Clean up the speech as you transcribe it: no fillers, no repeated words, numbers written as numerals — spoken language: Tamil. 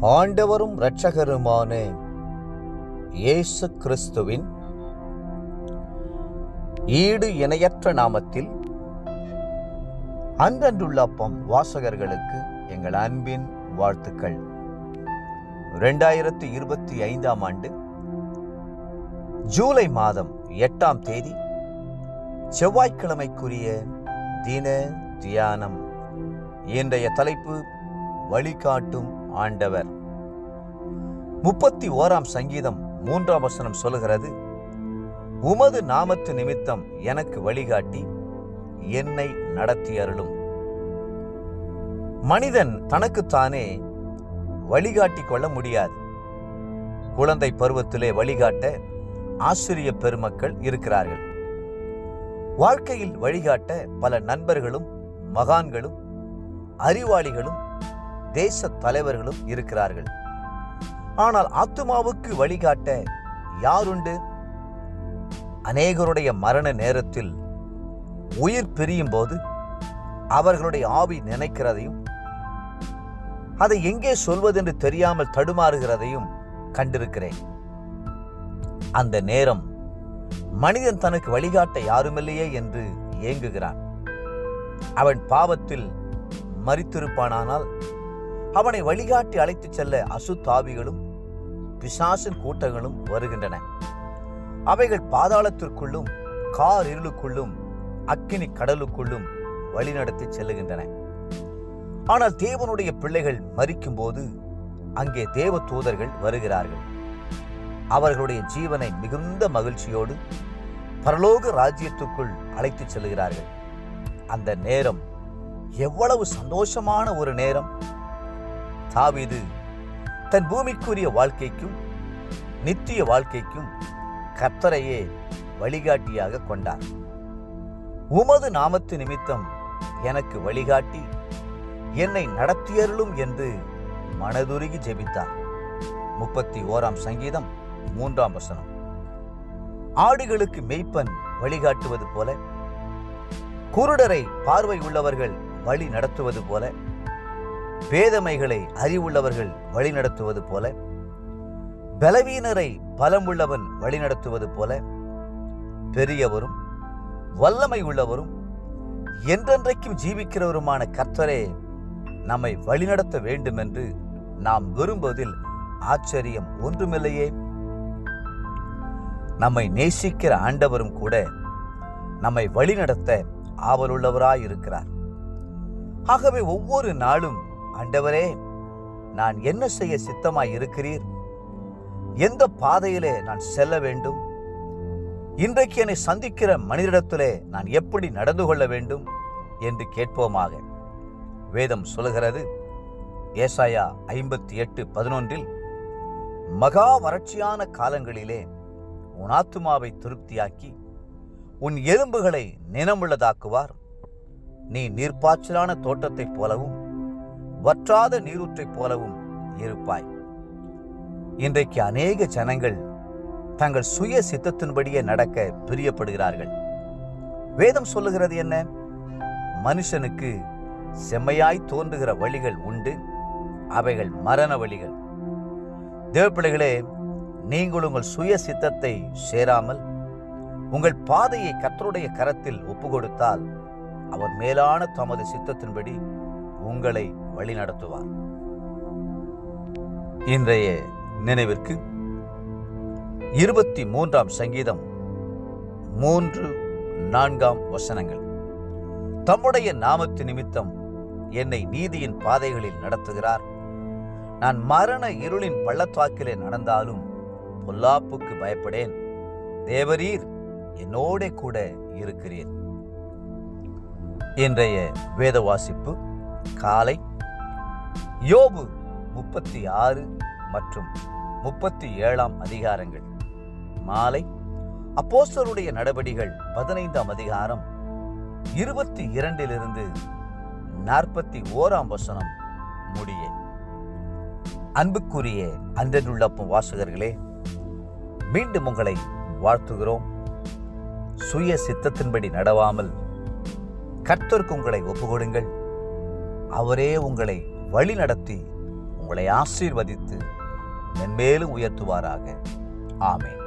ஆண்டவரும் இரட்சகருமான இயேசு கிறிஸ்துவின் ஈடு இணையற்ற நாமத்தில் அன்றன்றுள்ள அப்பம் வாசகர்களுக்கு எங்கள் அன்பின் வாழ்த்துக்கள். 2025 ஆண்டு ஜூலை மாதம் 8ஆம் தேதி செவ்வாய்க்கிழமைக்குரிய தின தியானம். இன்றைய தலைப்பு வழிகாட்டும் ஆண்டவர். 31ஆம் சங்கீதம் 3ஆம் வசனம் சொல்லுகிறது, உமது நாமத்து நிமித்தம் எனக்கு வழிகாட்டி என்னை நடத்தி அருளும். மனிதன் தனக்குத்தானே வழிகாட்டி கொள்ள முடியாது. குழந்தை பருவத்திலே வழிகாட்ட ஆசிரிய பெருமக்கள் இருக்கிறார்கள். வாழ்க்கையில் வழிகாட்ட பல நண்பர்களும் மகான்களும் அறிவாளிகளும் தேச தலைவர்களும் இருக்கிறார்கள். ஆனால் ஆத்துமாவுக்கு வழிகாட்ட யாருண்டு? அநேகருடைய மரண நேரத்தில் உயிர் பிரியும் போது அவர்களுடைய ஆவி நினைக்கிறதையும் அதை எங்கே சொல்வதென்று தெரியாமல் தடுமாறுகிறதையும் கண்டிருக்கிறேன். அந்த நேரம் மனிதன் தனக்கு வழிகாட்ட யாருமில்லையே என்று ஏங்குகிறான். அவன் பாவத்தில் மரித்திருப்பானால் அவனை வழிகாட்டி அழைத்துச் செல்ல அசுத்தாவிகளும் பிசாசின் கூட்டங்களும் வருகின்றன. அவைகள் பாதாளத்திற்குள்ளும் கார் இருளுக்குள்ளும் அக்கினி கடலுக்குள்ளும் வழிநடத்தி செல்லுகின்றன. ஆனால் தேவனுடைய பிள்ளைகள் மரிக்கும் போது அங்கே தேவ தூதர்கள் வருகிறார்கள். அவர்களுடைய ஜீவனை மிகுந்த மகிழ்ச்சியோடு பரலோக ராஜ்யத்துக்குள் அழைத்துச் செல்கிறார்கள். அந்த நேரம் எவ்வளவு சந்தோஷமான ஒரு நேரம்! தாவீது தன் பூமிக்குரிய வாழ்க்கைக்கும் நித்திய வாழ்க்கைக்கும் கர்த்தரையே வழிகாட்டியாக கொண்டார். உமது நாமத்து நிமித்தம் எனக்கு வழிகாட்டி என்னை நடத்தியருளும் என்று மனதுருகி ஜெபித்தார். 31ஆம் சங்கீதம் 3ஆம் வசனம். ஆடுகளுக்கு மேய்ப்பன் வழிகாட்டுவது போல, குருடரை பார்வை உள்ளவர்கள் வழி நடத்துவது போல, பேதமைகளை அறிவுள்ளவர்கள் வழி நடத்துவது போல, பலவீனரை பலமுள்ளவன் வழி நடத்துவது போல, பெரியவரும் வல்லமை உள்ளவரும் என்றென்றைக்கும் ஜீவிக்கிறவருமான கர்த்தரே நம்மை வழிநடத்த வேண்டும் என்று நாம் விரும்புவதில் ஆச்சரியம் ஒன்றுமில்லையே. நம்மை நேசிக்கிற ஆண்டவரும் கூட நம்மை வழிநடத்த ஆவலுள்ளவராயிருக்கிறார். ஆகவே ஒவ்வொரு நாளும், ஆண்டவரே, நான் என்ன செய்ய சித்தமாய் இருக்கிறீர்? எந்த பாதையிலே நான் செல்ல வேண்டும்? இன்றைக்கு என்னை சந்திக்கிற மனிதரிடத்திலே நான் எப்படி நடந்து கொள்ள வேண்டும் என்று கேட்போமாக. வேதம் சொல்லுகிறது, ஏசாயா 58:11, மகா வறட்சியான காலங்களிலே உன் ஆத்துமாவை திருப்தியாக்கி உன் எலும்புகளை நினமுள்ளதாக்குவார். நீ நீர்ப்பாய்ச்சலான தோட்டத்தைப் போலவும் வற்றாத நீரூற்றைப் போலவும் இருப்பாய். இன்றைக்கு அநேக ஜனங்கள் தங்கள் சுய சித்தத்தின்படியே நடக்க பிரியப்படுகிறார்கள். வேதம் சொல்லுகிறது என்ன? மனுஷனுக்கு செம்மையாய் தோன்றுகிற வழிகள் உண்டு, அவைகள் மரண வழிகள். தேவப்பிள்ளைகளே, நீங்கள் உங்கள் சுய சித்தத்தை சேராமல் உங்கள் பாதையை கர்த்தருடைய கரத்தில் ஒப்பு கொடுத்தால் அவர் மேலான தமது சித்தத்தின்படி உங்களை வழி நடத்துவார். இன்றைய நினைவிற்கு 23ஆம் சங்கீதம் 3-4 வசனங்கள். தம்முடைய நாமத்து நிமித்தம் என்னை நீதியின் பாதைகளில் நடத்துகிறார். நான் மரண இருளின் பள்ளத்தாக்கிலே நடந்தாலும் பொல்லாப்புக்கு பயப்படேன். தேவரீர் என்னோட கூட இருக்கிறீர். இன்றைய வேத வாசிப்பு காலை யோபு 36 மற்றும் 37ஆம் அதிகாரங்கள். மாலை அப்போஸ்தலருடைய நடபடிகள் 15ஆம் அதிகாரம் 22 41ஆம் வசனம் முடிய. அன்புக்குரிய அன்றன்றுள்ள வாசகர்களே, மீண்டும் உங்களை வாழ்த்துகிறோம். சுய சித்தத்தின்படி நடவாமல் கர்த்தருக்கு உங்களை ஒப்புக்கொடுங்கள். அவரே உங்களை வழி நடத்தி உங்களை ஆசீர்வதித்து மென்மேலும் உயர்த்துவாராக. ஆமென்.